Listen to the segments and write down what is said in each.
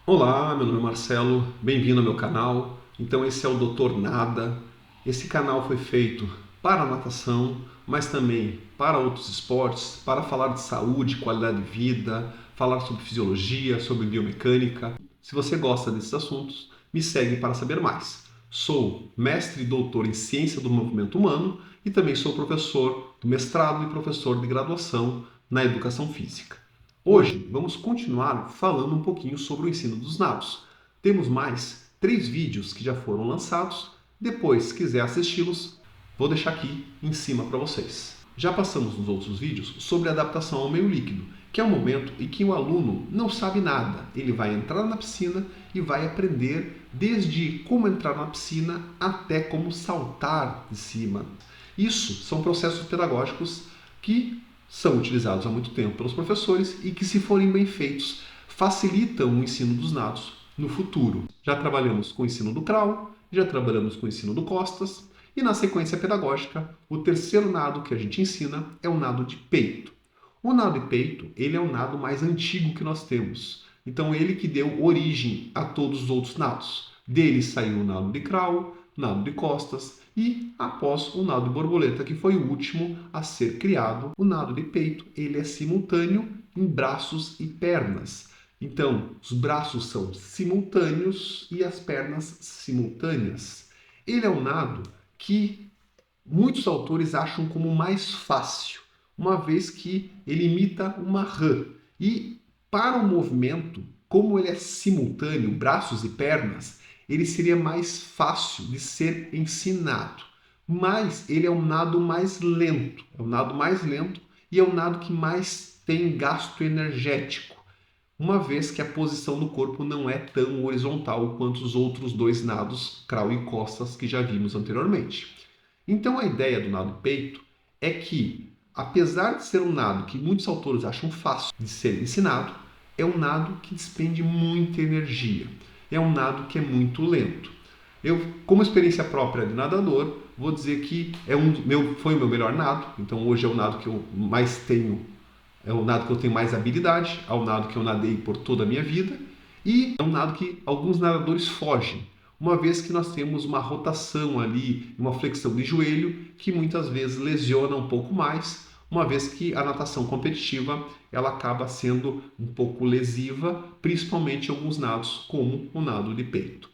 Olá, meu nome é Marcelo, bem-vindo ao meu canal. Então esse é o Doutor Nada. Esse canal foi feito para a natação, mas também para outros esportes, para falar de saúde, qualidade de vida, falar sobre fisiologia, sobre biomecânica. Se você gosta desses assuntos, me segue para saber mais. Sou mestre e doutor em ciência do movimento humano e também sou professor do mestrado e professor de graduação na educação física. Hoje vamos continuar falando um pouquinho sobre o ensino dos nados. Temos mais 3 vídeos que já foram lançados. Depois, se quiser assisti-los, vou deixar aqui em cima para vocês. Já passamos nos outros vídeos sobre adaptação ao meio líquido, que é o momento em que o aluno não sabe nada. Ele vai entrar na piscina e vai aprender desde como entrar na piscina até como saltar de cima. Isso são processos pedagógicos que são utilizados há muito tempo pelos professores e que, se forem bem feitos, facilitam o ensino dos nados no futuro. Já trabalhamos com o ensino do crawl, já trabalhamos com o ensino do costas e, na sequência pedagógica, o terceiro nado que a gente ensina é o nado de peito. O nado de peito, ele é o nado mais antigo que nós temos. Então, ele que deu origem a todos os outros nados. Dele saiu o nado de crawl, nado de costas e, após, o nado de borboleta, que foi o último a ser criado. O nado de peito, ele é simultâneo em braços e pernas. Então, os braços são simultâneos e as pernas simultâneas. Ele é um nado que muitos autores acham como mais fácil, uma vez que ele imita uma rã. E para o movimento, como ele é simultâneo, braços e pernas, ele seria mais fácil de ser ensinado. Mas ele é um nado mais lento, e é um nado que mais tem gasto energético, uma vez que a posição do corpo não é tão horizontal quanto os outros dois nados, crawl e costas, que já vimos anteriormente. Então a ideia do nado peito é que, apesar de ser um nado que muitos autores acham fácil de ser ensinado, é um nado que despende muita energia. É um nado que é muito lento. Eu, como experiência própria de nadador, vou dizer que foi o meu melhor nado. Então hoje é o nado que eu mais tenho, é o nado que eu tenho mais habilidade, é o nado que eu nadei por toda a minha vida e é um nado que alguns nadadores fogem, uma vez que nós temos uma rotação ali, uma flexão de joelho que muitas vezes lesiona um pouco mais, uma vez que a natação competitiva ela acaba sendo um pouco lesiva, principalmente em alguns nados, como o nado de peito.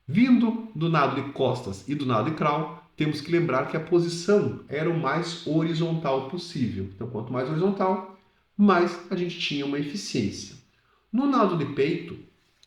Vindo do nado de costas e do nado de crawl, temos que lembrar que a posição era o mais horizontal possível. Então, quanto mais horizontal, mais a gente tinha uma eficiência. No nado de peito,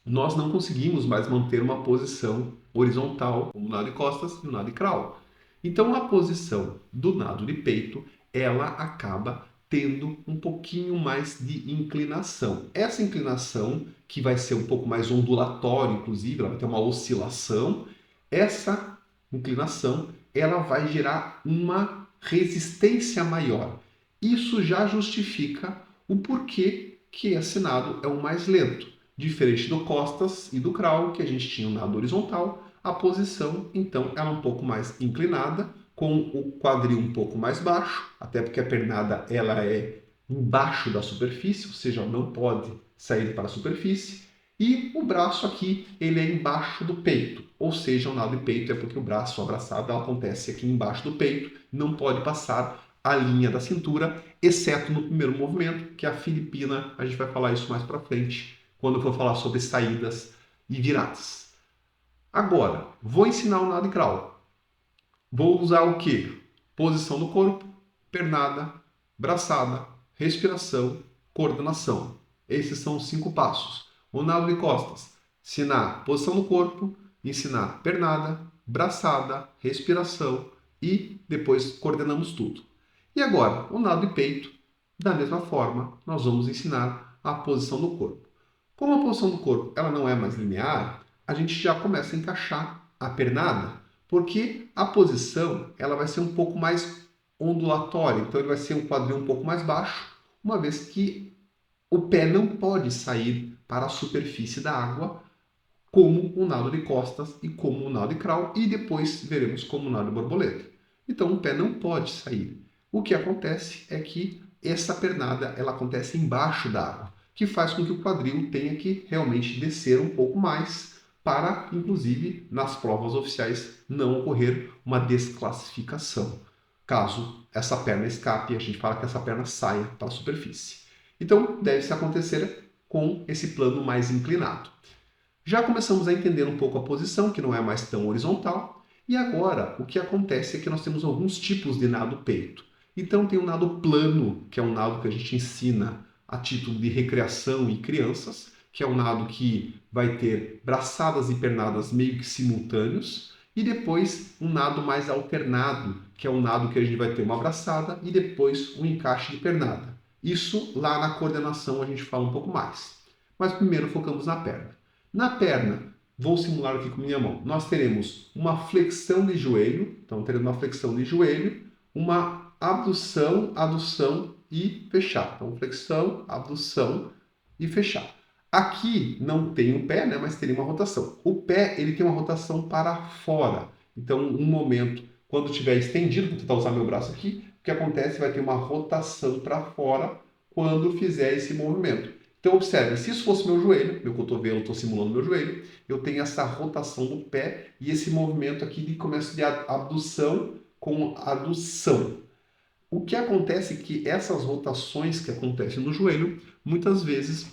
nós não conseguimos mais manter uma posição horizontal, como o nado de costas e o nado de crawl. Então, a posição do nado de peito, ela acaba tendo um pouquinho mais de inclinação. Essa inclinação, que vai ser um pouco mais ondulatória, inclusive, ela vai ter uma oscilação, essa inclinação, ela vai gerar uma resistência maior. Isso já justifica o porquê que esse nado é o mais lento. Diferente do costas e do crawl, que a gente tinha um nado horizontal, a posição, então, é um pouco mais inclinada, com o quadril um pouco mais baixo, até porque a pernada ela é embaixo da superfície, ou seja, não pode sair para a superfície, e o braço aqui ele é embaixo do peito, ou seja, o nado de peito é porque o braço, a braçada, acontece aqui embaixo do peito, não pode passar a linha da cintura, exceto no primeiro movimento, que é a Filipina, a gente vai falar isso mais para frente, quando eu for falar sobre saídas e viradas. Agora, vou ensinar o nado de crawl. Vou usar o quê? Posição do corpo, pernada, braçada, respiração, coordenação. Esses são os 5 passos. O nado de costas, ensinar posição do corpo, ensinar pernada, braçada, respiração e depois coordenamos tudo. E agora, o nado de peito, da mesma forma, nós vamos ensinar a posição do corpo. Como a posição do corpo ela não é mais linear, a gente já começa a encaixar a pernada, porque a posição ela vai ser um pouco mais ondulatória, então ele vai ser um quadril um pouco mais baixo, uma vez que o pé não pode sair para a superfície da água, como o nado de costas e como o nado de crawl, e depois veremos como o nado de borboleta. Então o pé não pode sair. O que acontece é que essa pernada ela acontece embaixo da água, que faz com que o quadril tenha que realmente descer um pouco mais para, inclusive, nas provas oficiais não ocorrer uma desclassificação. Caso essa perna escape, a gente fala que essa perna saia para a superfície. Então, deve-se acontecer com esse plano mais inclinado. Já começamos a entender um pouco a posição, que não é mais tão horizontal, e agora o que acontece é que nós temos alguns tipos de nado peito. Então tem o nado plano, que é um nado que a gente ensina a título de recreação em crianças, que é um nado que vai ter braçadas e pernadas meio que simultâneos, e depois um nado mais alternado, que é um nado que a gente vai ter uma braçada e depois um encaixe de pernada. Isso lá na coordenação a gente fala um pouco mais. Mas primeiro focamos na perna. Na perna, vou simular aqui com minha mão. Nós teremos uma flexão de joelho, então teremos uma flexão de joelho, uma abdução, adução e fechar. Então flexão, abdução e fechar. Aqui não tem o pé, né, mas teria uma rotação. O pé ele tem uma rotação para fora. Então, um momento, quando estiver estendido, vou tentar usar meu braço aqui, o que acontece vai ter uma rotação para fora quando fizer esse movimento. Então, observe, se isso fosse meu joelho, meu cotovelo, estou simulando meu joelho, eu tenho essa rotação do pé e esse movimento aqui de começo de abdução com adução. O que acontece é que essas rotações que acontecem no joelho, muitas vezes,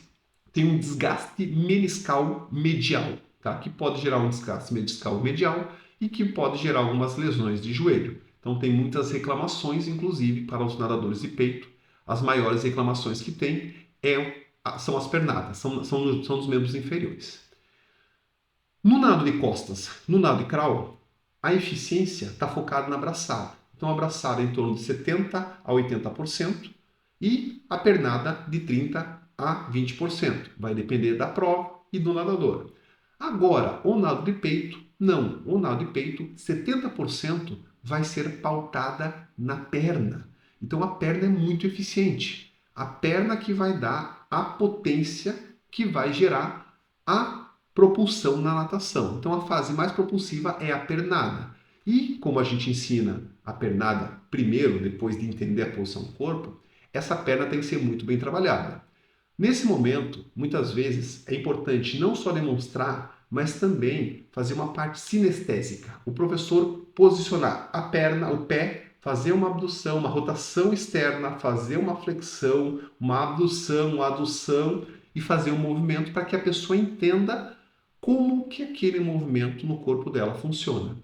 tem um desgaste meniscal medial, tá? Que pode gerar um desgaste meniscal medial e que pode gerar algumas lesões de joelho. Então, tem muitas reclamações, inclusive, para os nadadores de peito. As maiores reclamações que tem são as pernadas, são dos membros inferiores. No nado de costas, no nado de crawl, a eficiência está focada na braçada. Então, a braçada é em torno de 70% a 80% e a pernada de 30% a 20%. Vai depender da prova e do nadador. Agora, o nado de peito, não. O nado de peito, 70% vai ser pautada na perna. Então, a perna é muito eficiente. A perna que vai dar a potência que vai gerar a propulsão na natação. Então, a fase mais propulsiva é a pernada. E, como a gente ensina a pernada primeiro, depois de entender a posição do corpo, essa perna tem que ser muito bem trabalhada. Nesse momento, muitas vezes, é importante não só demonstrar, mas também fazer uma parte sinestésica. O professor posicionar a perna, o pé, fazer uma abdução, uma rotação externa, fazer uma flexão, uma abdução, uma adução e fazer um movimento para que a pessoa entenda como que aquele movimento no corpo dela funciona.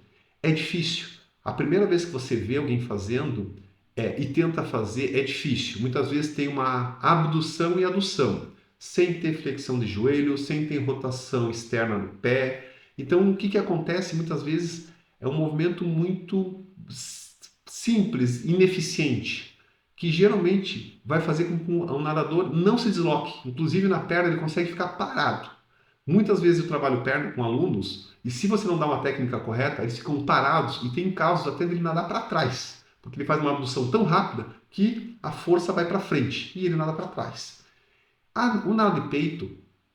É difícil. A primeira vez que você vê alguém fazendo e tenta fazer, é difícil. Muitas vezes tem uma abdução e adução, sem ter flexão de joelho, sem ter rotação externa no pé. Então, o que acontece muitas vezes é um movimento muito simples, ineficiente, que geralmente vai fazer com que um nadador não se desloque. Inclusive, na perna, ele consegue ficar parado. Muitas vezes eu trabalho perna com alunos e se você não dá uma técnica correta, eles ficam parados e tem casos até dele nadar para trás, porque ele faz uma abdução tão rápida que a força vai para frente e ele nada para trás. O nado de peito,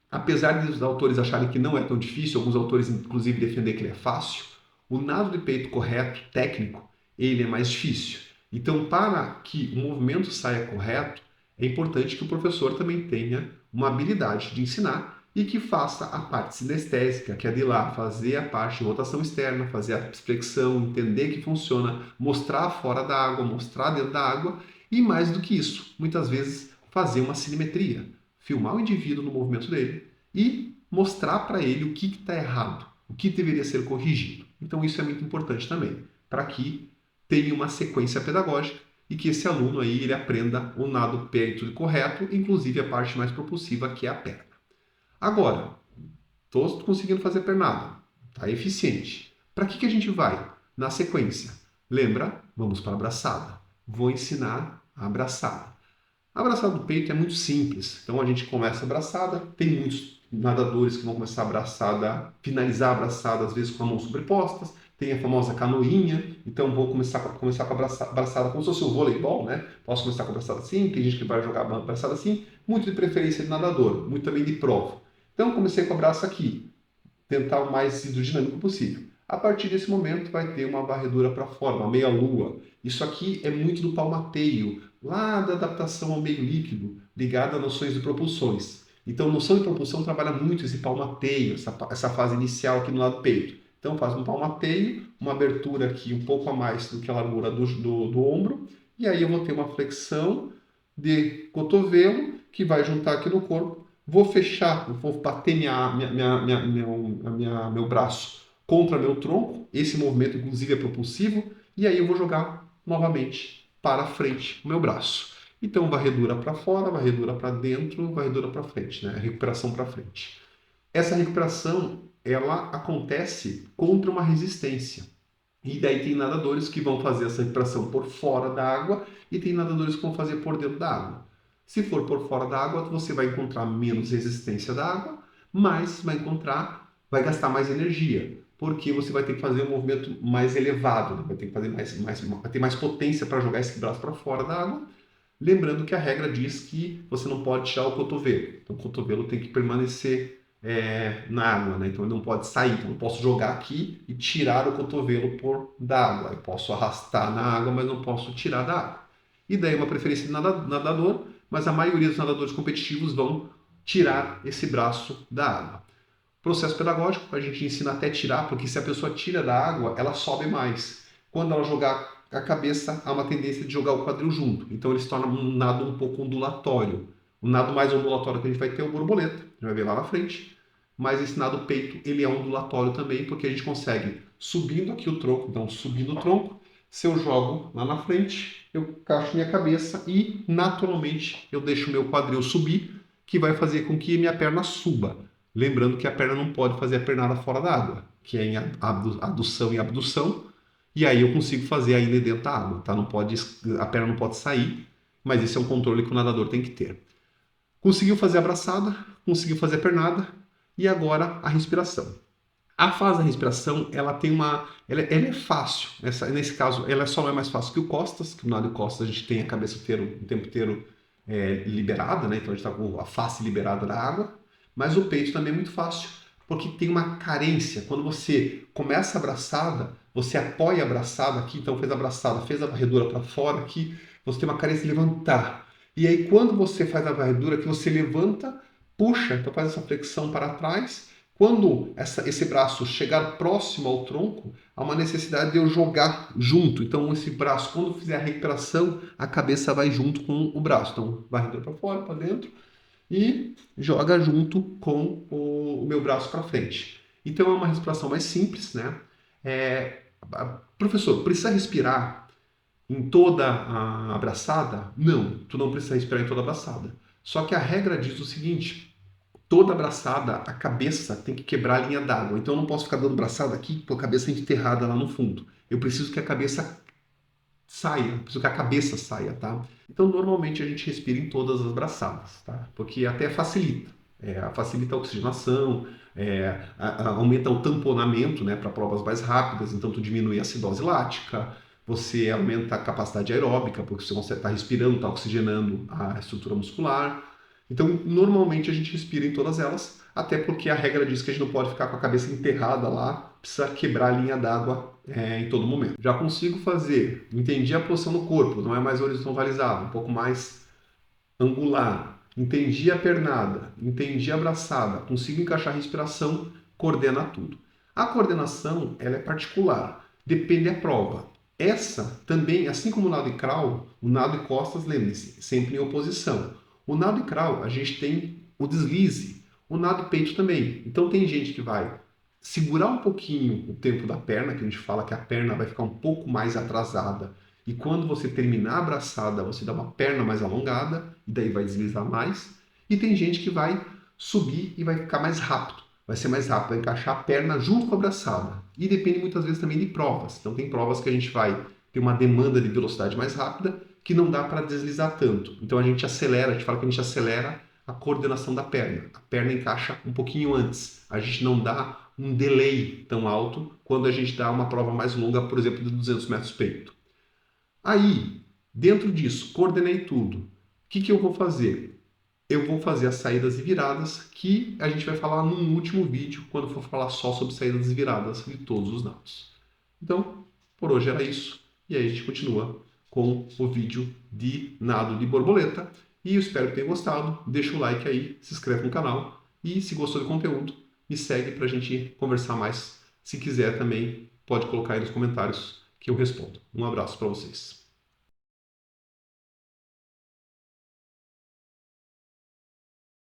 apesar de os autores acharem que não é tão difícil, alguns autores inclusive defender que ele é fácil, o nado de peito correto, técnico, ele é mais difícil. Então, para que o movimento saia correto, é importante que o professor também tenha uma habilidade de ensinar e que faça a parte sinestésica, que é de ir lá fazer a parte de rotação externa, fazer a flexão, entender que funciona, mostrar fora da água, mostrar dentro da água e mais do que isso, muitas vezes fazer uma cinemetria, filmar o indivíduo no movimento dele e mostrar para ele o que está errado, o que deveria ser corrigido. Então isso é muito importante também, para que tenha uma sequência pedagógica e que esse aluno aí ele aprenda o nado peito correto, inclusive a parte mais propulsiva, que é a perna. Agora, estou conseguindo fazer pernada, está eficiente. Para que a gente vai? Na sequência. Lembra? Vamos para a abraçada. Vou ensinar a abraçada. A abraçada do peito é muito simples. Então a gente começa a abraçada, tem muitos nadadores que vão começar a abraçada, finalizar a abraçada às vezes com a mão sobrepostas, tem a famosa canoinha, então vou começar com a abraçada como se fosse o voleibol, né? Posso começar com a abraçada assim, tem gente que vai jogar a abraçada assim, muito de preferência de nadador, muito também de prova. Então comecei com o braço aqui, tentar o mais hidrodinâmico possível. A partir desse momento vai ter uma varredura para fora, uma meia-lua. Isso aqui é muito do palmateio, lá da adaptação ao meio líquido. ligada a noções de propulsões. Então, noção de propulsão trabalha muito esse palmateio, essa fase inicial aqui no lado do peito. Então, faz um palmateio, uma abertura aqui um pouco a mais do que a largura do ombro, e aí eu vou ter uma flexão de cotovelo que vai juntar aqui no corpo. Vou fechar, vou bater meu braço contra meu tronco. Esse movimento, inclusive, é propulsivo. E aí eu vou jogar novamente para frente o meu braço. Então, varredura para fora, varredura para dentro, varredura para frente, né? Recuperação para frente. Essa recuperação, ela acontece contra uma resistência. E daí tem nadadores que vão fazer essa recuperação por fora da água e tem nadadores que vão fazer por dentro da água. Se for por fora da água, você vai encontrar menos resistência da água, mas vai gastar mais energia, porque você vai ter que fazer um movimento mais elevado, né? Vai ter que fazer vai ter mais potência para jogar esse braço para fora da água. Lembrando que a regra diz que você não pode tirar o cotovelo. Então o cotovelo tem que permanecer na água, né? Então ele não pode sair. Então eu não posso jogar aqui e tirar o cotovelo da água. Eu posso arrastar na água, mas não posso tirar da água. E daí uma preferência de nadador, mas a maioria dos nadadores competitivos vão tirar esse braço da água. Processo pedagógico, a gente ensina até tirar, porque se a pessoa tira da água, ela sobe mais. Quando ela jogar a cabeça, há uma tendência de jogar o quadril junto. Então ele se torna um nado um pouco ondulatório. O nado mais ondulatório que a gente vai ter é o borboleta, a gente vai ver lá na frente. Mas esse nado peito, ele é ondulatório também, porque a gente consegue, subindo aqui o tronco, então subindo o tronco, se eu jogo lá na frente, eu encaixo minha cabeça e naturalmente eu deixo o meu quadril subir, que vai fazer com que minha perna suba. Lembrando que a perna não pode fazer a pernada fora da água, que é em adução e abdução, e aí eu consigo fazer ainda dentro da água, tá? A perna não pode sair, mas esse é um controle que o nadador tem que ter. Conseguiu fazer a braçada, conseguiu fazer a pernada, e agora a respiração. A fase da respiração, ela é fácil. Nesse caso, ela só não é mais fácil que o costas, que no nado de costas a gente tem a cabeça o tempo inteiro liberada, né? Então a gente está com a face liberada da água. Mas o peito também é muito fácil, porque tem uma carência. Quando você começa a braçada, você apoia a braçada aqui, então fez a braçada, fez a varredura para fora aqui, você tem uma carência de levantar. E aí quando você faz a varredura, que você levanta, puxa, então faz essa flexão para trás. Quando esse braço chegar próximo ao tronco, há uma necessidade de eu jogar junto. Então, esse braço, quando fizer a recuperação, a cabeça vai junto com o braço. Então, varredura para fora, para dentro e joga junto com o meu braço para frente. Então, é uma respiração mais simples, né? Professor, precisa respirar em toda a abraçada? Não, tu não precisa respirar em toda a abraçada. Só que a regra diz o seguinte: toda abraçada, a cabeça tem que quebrar a linha d'água. Então eu não posso ficar dando braçada aqui com a cabeça enterrada lá no fundo. Eu preciso que a cabeça saia, preciso que a cabeça saia, tá? Então normalmente a gente respira em todas as braçadas, tá? Porque até facilita. Facilita a oxigenação, aumenta o tamponamento, né, para provas mais rápidas, então tu diminui a acidose lática, você aumenta a capacidade aeróbica, porque você está respirando, está oxigenando a estrutura muscular. Então, normalmente a gente respira em todas elas, até porque a regra diz que a gente não pode ficar com a cabeça enterrada lá, precisa quebrar a linha d'água em todo momento. Já consigo fazer, entendi a posição no corpo, não é mais horizontalizado, um pouco mais angular. Entendi a pernada, entendi a braçada, consigo encaixar a respiração, coordena tudo. A coordenação, ela é particular, depende da prova. Essa também, assim como o nado e crawl, o nado e costas, lembre-se, sempre em oposição. O nado e crawl, a gente tem o deslize, o nado e peito também. Então tem gente que vai segurar um pouquinho o tempo da perna, que a gente fala que a perna vai ficar um pouco mais atrasada. E quando você terminar a braçada, você dá uma perna mais alongada, e daí vai deslizar mais. E tem gente que vai subir e vai ficar mais rápido. Vai ser mais rápido, vai encaixar a perna junto com a braçada. E depende muitas vezes também de provas. Então tem provas que a gente vai ter uma demanda de velocidade mais rápida, que não dá para deslizar tanto. Então a gente acelera, a gente fala que a gente acelera a coordenação da perna. A perna encaixa um pouquinho antes. A gente não dá um delay tão alto quando a gente dá uma prova mais longa, por exemplo, de 200 metros peito. Aí, dentro disso, coordenei tudo. O que eu vou fazer? Eu vou fazer as saídas e viradas, que a gente vai falar num último vídeo, quando for falar só sobre saídas e viradas de todos os nados. Então, por hoje era isso. E aí a gente continua com o vídeo de nado de borboleta. E eu espero que tenha gostado. Deixa o like aí, se inscreve no canal e se gostou do conteúdo, me segue para a gente conversar mais. Se quiser também, pode colocar aí nos comentários que eu respondo. Um abraço para vocês.